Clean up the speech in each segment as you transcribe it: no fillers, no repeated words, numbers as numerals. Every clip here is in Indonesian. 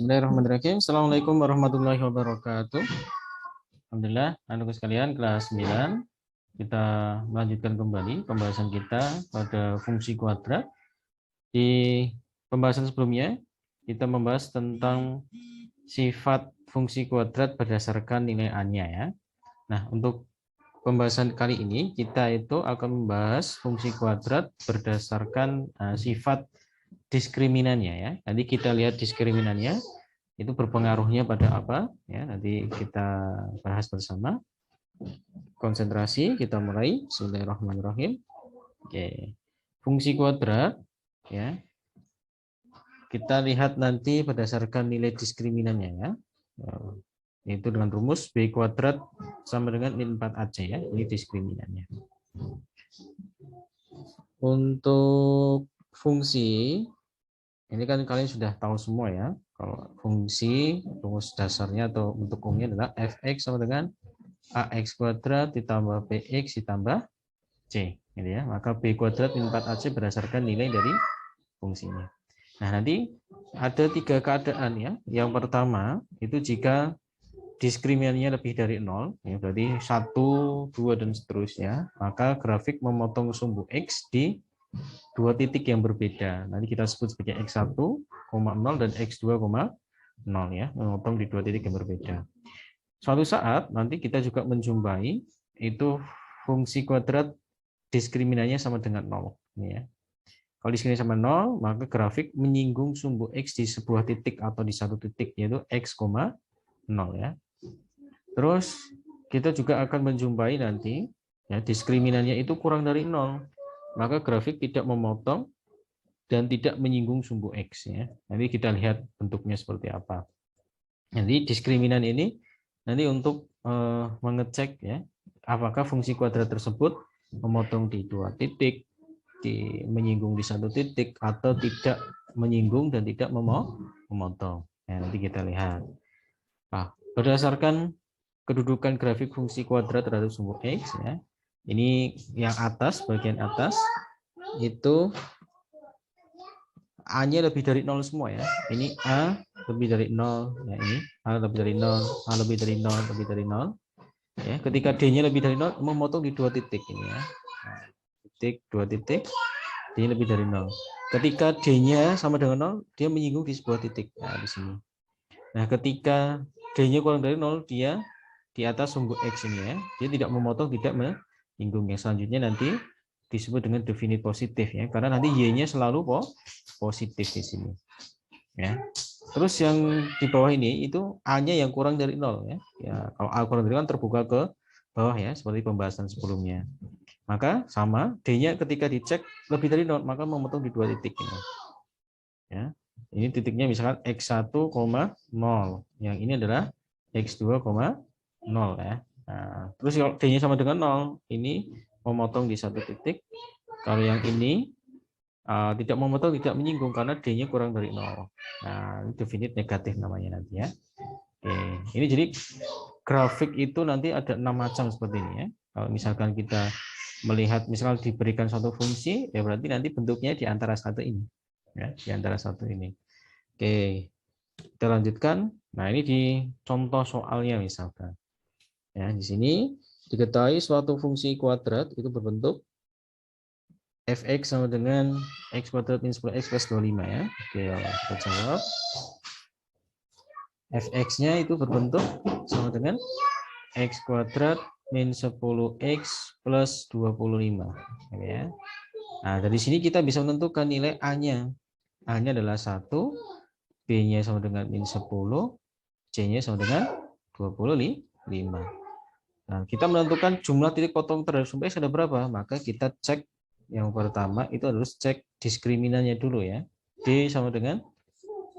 Bismillahirrahmanirrahim. Assalamualaikum warahmatullahi wabarakatuh. Alhamdulillah, anak sekalian kelas 9. Kita melanjutkan kembali pembahasan kita pada fungsi kuadrat. Di pembahasan sebelumnya, kita membahas tentang sifat fungsi kuadrat berdasarkan nilai A-nya ya. Nah, untuk pembahasan kali ini, kita itu akan membahas fungsi kuadrat berdasarkan sifat diskriminannya ya. Nanti kita lihat diskriminannya itu berpengaruhnya pada apa ya, nanti kita bahas bersama. Konsentrasi, kita mulai. Bismillahirrahmanirrahim. Oke, fungsi kuadrat ya, kita lihat nanti berdasarkan nilai diskriminannya ya, yaitu dengan rumus B kuadrat sama dengan min 4AC ya, ini diskriminannya. Untuk fungsi ini kan kalian sudah tahu semua ya. Kalau fungsi rumus dasarnya atau bentuk umumnya adalah fx sama dengan ax kuadrat ditambah bx ditambah c, gitu ya. Maka b kuadrat min 4ac berdasarkan nilai dari fungsinya. Nah, nanti ada 3 keadaan ya. Yang pertama itu jika diskriminannya lebih dari 0, ya, berarti 1, 2 dan seterusnya, maka grafik memotong sumbu x di 2 titik yang berbeda. Nanti kita sebut sebagai x1, 0 dan x2, 0 ya, memotong di 2 titik yang berbeda. Suatu saat nanti kita juga menjumpai itu fungsi kuadrat diskriminannya sama dengan 0 ya. Kalau diskriminannya sama 0, maka grafik menyinggung sumbu x di sebuah titik atau di satu titik, yaitu x, 0 ya. Terus kita juga akan menjumpai nanti ya diskriminannya itu kurang dari 0. Maka grafik tidak memotong dan tidak menyinggung sumbu x ya. Nanti kita lihat bentuknya seperti apa. Nanti diskriminan ini nanti untuk mengecek ya apakah fungsi kuadrat tersebut memotong di 2 titik, menyinggung di 1 titik, atau tidak menyinggung dan tidak memotong. Ya, nanti kita lihat. Nah, berdasarkan kedudukan grafik fungsi kuadrat terhadap sumbu x ya. Ini yang atas, bagian atas itu A-nya lebih dari 0 semua ya. Ini A lebih dari 0 ya, ini A lebih dari 0, A lebih dari 0, lebih dari 0. Ya, ketika D-nya lebih dari 0 memotong di 2 titik ini ya. Nah, titik 2 titik, D-nya lebih dari 0. Ketika D-nya sama dengan 0, dia menyinggung di sebuah titik. Nah, di sini. Nah, ketika D-nya kurang dari 0, dia di atas sumbu X ini ya. Dia tidak memotong, tidak menyinggung. Yang selanjutnya nanti disebut dengan definite positif ya, karena nanti Y-nya selalu positif di sini. Ya. Terus yang di bawah ini itu A-nya yang kurang dari 0 ya. Ya, kalau A kurang dari 0 kan terbuka ke bawah ya, seperti pembahasan sebelumnya. Maka sama, D-nya ketika dicek lebih dari 0, maka memotong di 2 titik ini. Ya. Ini titiknya misalkan X1, 0. Yang ini adalah X2, 0 ya. Nah, terus kalau D-nya sama dengan 0, ini memotong di 1 titik. Kalau yang ini tidak memotong, tidak menyinggung karena D-nya kurang dari 0. Nah, ini definite negatif namanya nanti ya. Oke, ini jadi grafik itu nanti ada 6 macam seperti ini ya. Kalau misalkan kita melihat misal diberikan suatu fungsi, ya berarti nanti bentuknya di antara satu ini. Ya, di antara satu ini. Oke, kita lanjutkan. Nah, ini di contoh soalnya misalkan. Ya, di sini diketahui suatu fungsi kuadrat itu berbentuk fx sama dengan x kuadrat min 10x plus 25 ya. Oke, kita jawab. Fx-nya itu berbentuk sama dengan x kuadrat min 10x plus 25. Oke, ya. Nah, dari sini kita bisa menentukan nilai A-nya. A-nya adalah 1, B-nya sama dengan min 10, C-nya sama dengan 25. Nah, kita menentukan jumlah titik potong terhadap sumbu X ada berapa, maka kita cek yang pertama itu harus cek diskriminannya dulu ya. D sama dengan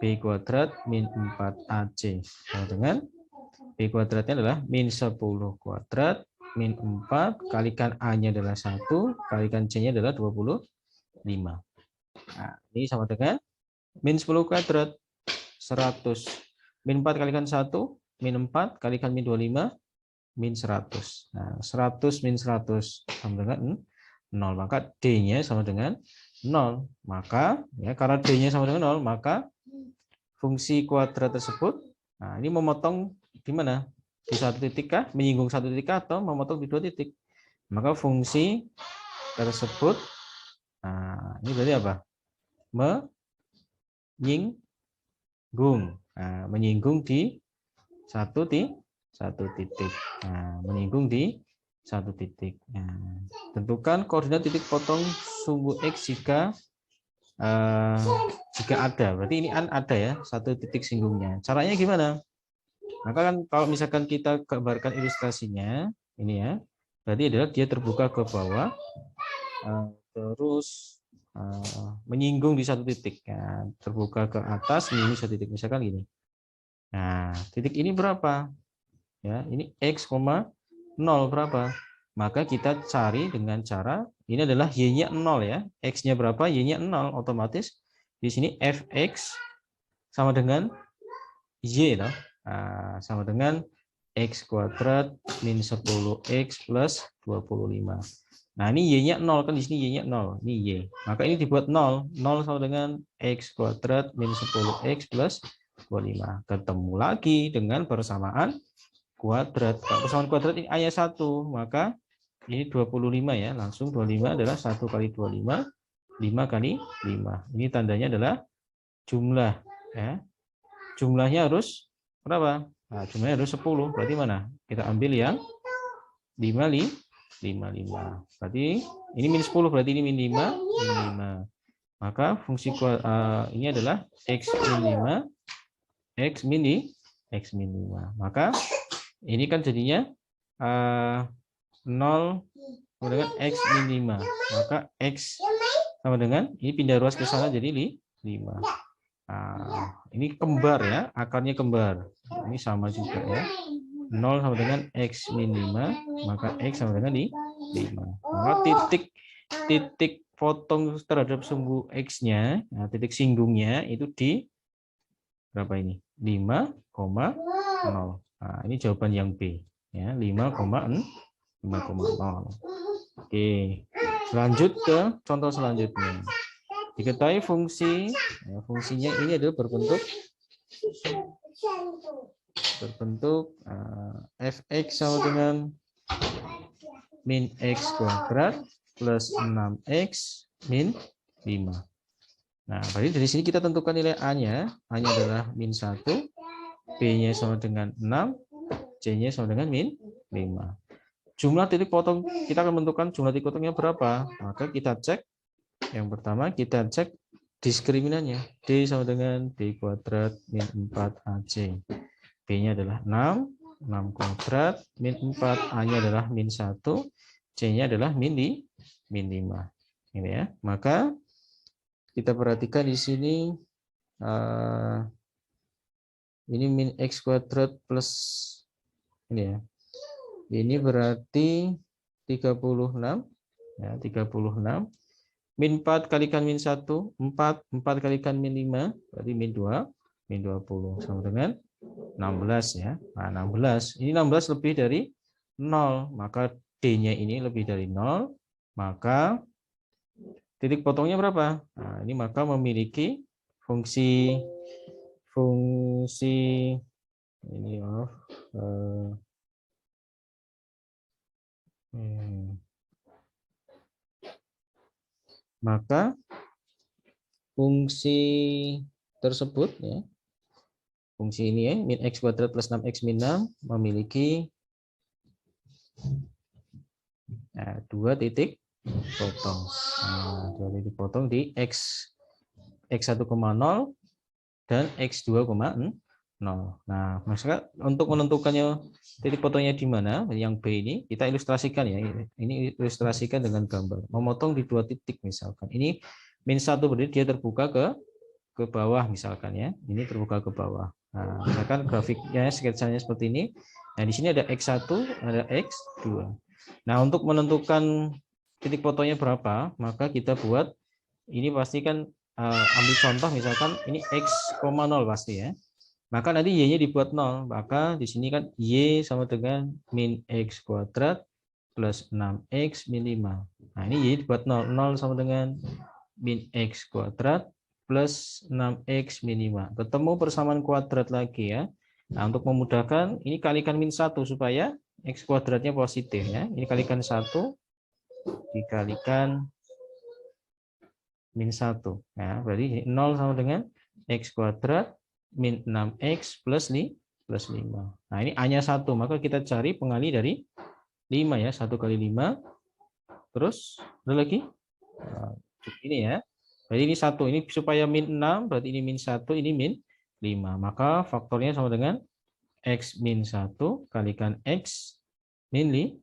B kuadrat min 4AC sama dengan B kuadratnya adalah min 10 kuadrat min 4 kalikan A-nya adalah 1 kalikan C-nya adalah 25. Nah, ini sama dengan min 10 kuadrat 100 min 4 kalikan 1 min 4 kalikan min 25 min 100. Nah, 100 min 100 sama dengan 0. Maka D-nya sama dengan 0. Maka ya karena D-nya sama dengan 0, maka fungsi kuadrat tersebut. Nah, ini memotong di mana? Di satu titik kah? Menyinggung satu titik kah? Atau memotong di dua titik? Maka fungsi tersebut, nah, ini berarti apa? Menyinggung. Nah, menyinggung di satu titik. Nah, menyinggung di satu titik. Nah, tentukan koordinat titik potong sumbu X jika ada. Berarti ini ada ya, satu titik singgungnya. Caranya gimana? Maka kan kalau misalkan kita gambarkan ilustrasinya, ini ya, berarti adalah dia terbuka ke bawah, terus menyinggung di satu titik. Nah, terbuka ke atas, ini satu titik. Misalkan gini. Nah, titik ini berapa? Ya, ini X, 0 berapa? Maka kita cari dengan cara, ini adalah Y-nya 0 ya. X-nya berapa? Y-nya 0. Otomatis di sini Fx sama dengan Y. Loh. Nah, sama dengan X kuadrat min 10X plus 25. Nah, ini Y-nya 0. Kan di sini Y-nya 0. Ini Y. Maka ini dibuat 0. 0 sama dengan X kuadrat min 10X plus 25. Ketemu lagi dengan persamaan kuadrat. Kalau persamaan kuadrat ini A-nya 1, maka ini 25 ya. Langsung 25 adalah 1 kali 25, 5 kali 5. Ini tandanya adalah jumlah ya. Jumlahnya harus berapa? Nah, jumlahnya harus 10. Berarti mana? Kita ambil yang 5. Berarti ini min 10, berarti ini min 5, min 5. Maka fungsi ini adalah X min 5, X min 5. Maka ini kan jadinya 0 sama dengan X min 5. Maka X sama dengan, ini pindah ruas ke sana jadi 5. Nah, ini kembar ya, akarnya kembar. Ini sama juga ya. 0 sama dengan X min 5, maka X sama dengan 5. Maka titik potong terhadap sumbu X-nya, nah, titik singgungnya itu di berapa ini? 5,0. Nah, ini jawaban yang B ya, 5,0. Oke, lanjut ke contoh selanjutnya. Diketahui fungsi, ya, fungsinya ini adalah berbentuk fx sama dengan min x kuadrat plus 6x min 5. Nah, berarti dari sini kita tentukan nilai a-nya. A-nya adalah min 1, b-nya sama dengan 6, c-nya sama dengan min 5. Jumlah titik potong, kita akan menentukan jumlah titik potongnya berapa. Maka kita cek, yang pertama kita cek diskriminannya. D sama dengan B kuadrat min 4AC. B-nya adalah 6 kuadrat min 4. A-nya adalah min 1. C-nya adalah min 5. Ini ya. Maka kita perhatikan di sini, ini min X kuadrat plus, ini ya. Ini berarti 36. Ya, 36. Min 4 kalikan min 1, 4 kalikan min 5, berarti min 2, min 20, sama dengan 16 ya. Nah, 16. Ini 16 lebih dari 0, maka D-nya ini lebih dari 0, maka titik potongnya berapa? Nah, ini maka memiliki fungsi ini maka fungsi tersebut ya, fungsi ini ya, min x kuadrat plus 6x min 6 memiliki dua titik potong. Nah, dua titik potong di x 1,0 dan x 2,0. Nah, maksudnya untuk menentukannya titik potongnya di mana, yang B ini kita ilustrasikan ya. Ini ilustrasikan dengan gambar. Memotong di dua titik misalkan. Ini min 1 berarti dia terbuka ke bawah misalkan ya. Ini terbuka ke bawah. Nah, misalkan grafiknya sketsanya seperti ini. Nah, di sini ada X1, ada X2. Nah, untuk menentukan titik potongnya berapa, maka kita buat ini pasti kan ambil contoh misalkan ini X,0 pasti ya. Maka nanti Y-nya dibuat 0. Maka di sini kan Y sama dengan min X kuadrat plus 6X min 5. Nah, ini Y dibuat 0. 0 sama dengan min X kuadrat plus 6x min 5. Ketemu persamaan kuadrat lagi ya. Nah, untuk memudahkan, ini kalikan min 1 supaya x kuadratnya positif ya. Ini kalikan 1 dikalikan min 1. Ya, berarti 0 sama dengan x kuadrat min 6x plus 5. Nah, ini A-nya 1, maka kita cari pengali dari 5 ya. 1 kali 5. Terus, ada lagi? Nah, ini ya. Berarti ini 1. Ini supaya min 6, berarti ini min 1, ini min 5. Maka faktornya sama dengan x min 1 kalikan x min 5.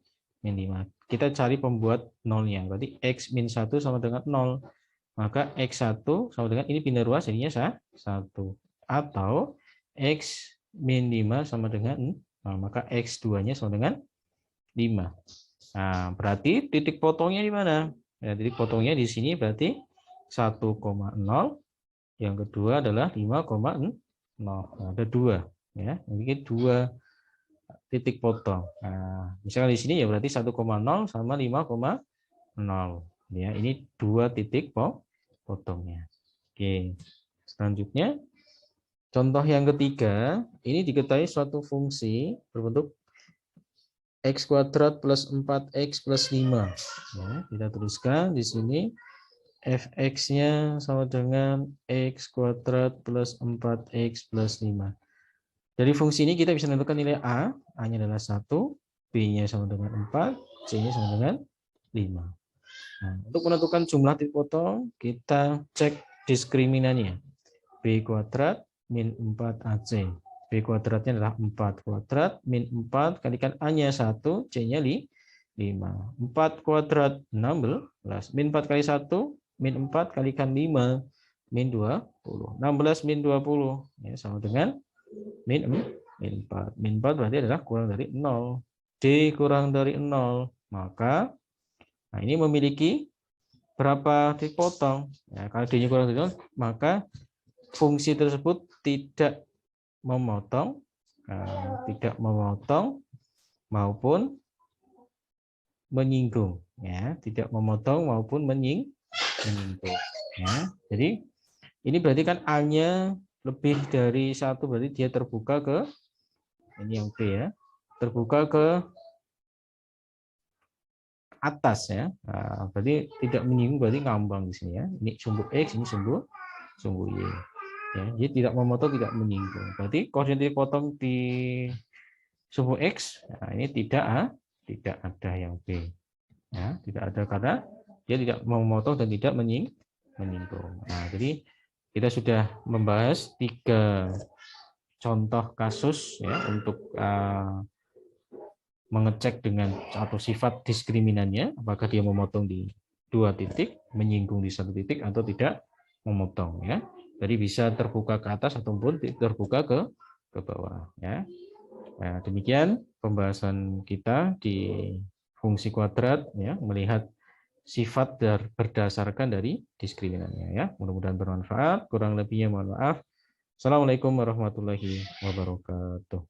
Kita cari pembuat nolnya. Berarti x min 1 sama dengan 0. Maka x1 sama dengan, ini pindah ruas, jadinya 1. Atau x min 5 sama dengan, nah, maka x2-nya sama dengan 5. Nah, berarti titik potongnya di mana? Ya, titik potongnya di sini berarti 1,0. Yang kedua adalah 5,0. Nah, ada 2. Ya, ini 2 titik potong. Nah, misalnya di sini ya berarti 1,0 sama 5,0. Ya, ini 2 titik potongnya. Oke. Selanjutnya, contoh yang ketiga, ini diketahui suatu fungsi berbentuk x kuadrat plus 4x plus 5. Ya, kita tuliskan di sini fx-nya sama dengan x kuadrat plus 4x plus 5. Dari fungsi ini kita bisa menentukan nilai A. A-nya adalah 1, B-nya sama dengan 4, C-nya sama dengan 5. Nah, untuk menentukan jumlah titik potong, kita cek diskriminannya. B kuadrat min 4AC. B kuadratnya adalah 4 kuadrat min 4 kalikan A-nya 1, C-nya 5. 4 kuadrat 16. Min 4 kali 1, min 4 kalikan 5, min 20. 16 min 20. Ya, sama dengan min 4. Min 4 berarti adalah kurang dari 0. D kurang dari 0. Maka nah, ini memiliki berapa titik potong? Ya, kalau D-nya kurang dari 0, maka fungsi tersebut tidak memotong, maupun menyinggung. Ya, tidak memotong maupun menyinggung. Ya, jadi ini berarti kan A-nya lebih dari 1, berarti dia terbuka ke, ini yang B ya, terbuka ke atas ya. Nah, berarti tidak menyinggung, berarti ngambang di sini ya. Ini sumbu X, ini sumbu Y. Ya, jadi tidak memotong, tidak menyinggung. Berarti koordinat titik potong di sumbu X, nah ini tidak ada yang B. Ya, tidak ada karena dia tidak memotong dan tidak menyinggung. Nah, jadi kita sudah membahas 3 contoh kasus ya untuk mengecek dengan atau sifat diskriminannya, apakah dia memotong di 2 titik, menyinggung di 1 titik, atau tidak memotong ya. Jadi bisa terbuka ke atas ataupun terbuka ke bawah ya. Nah, demikian pembahasan kita di fungsi kuadrat ya, melihat sifat berdasarkan dari diskriminannya ya. Mudah-mudahan bermanfaat. Kurang lebihnya mohon maaf. Assalamualaikum warahmatullahi wabarakatuh.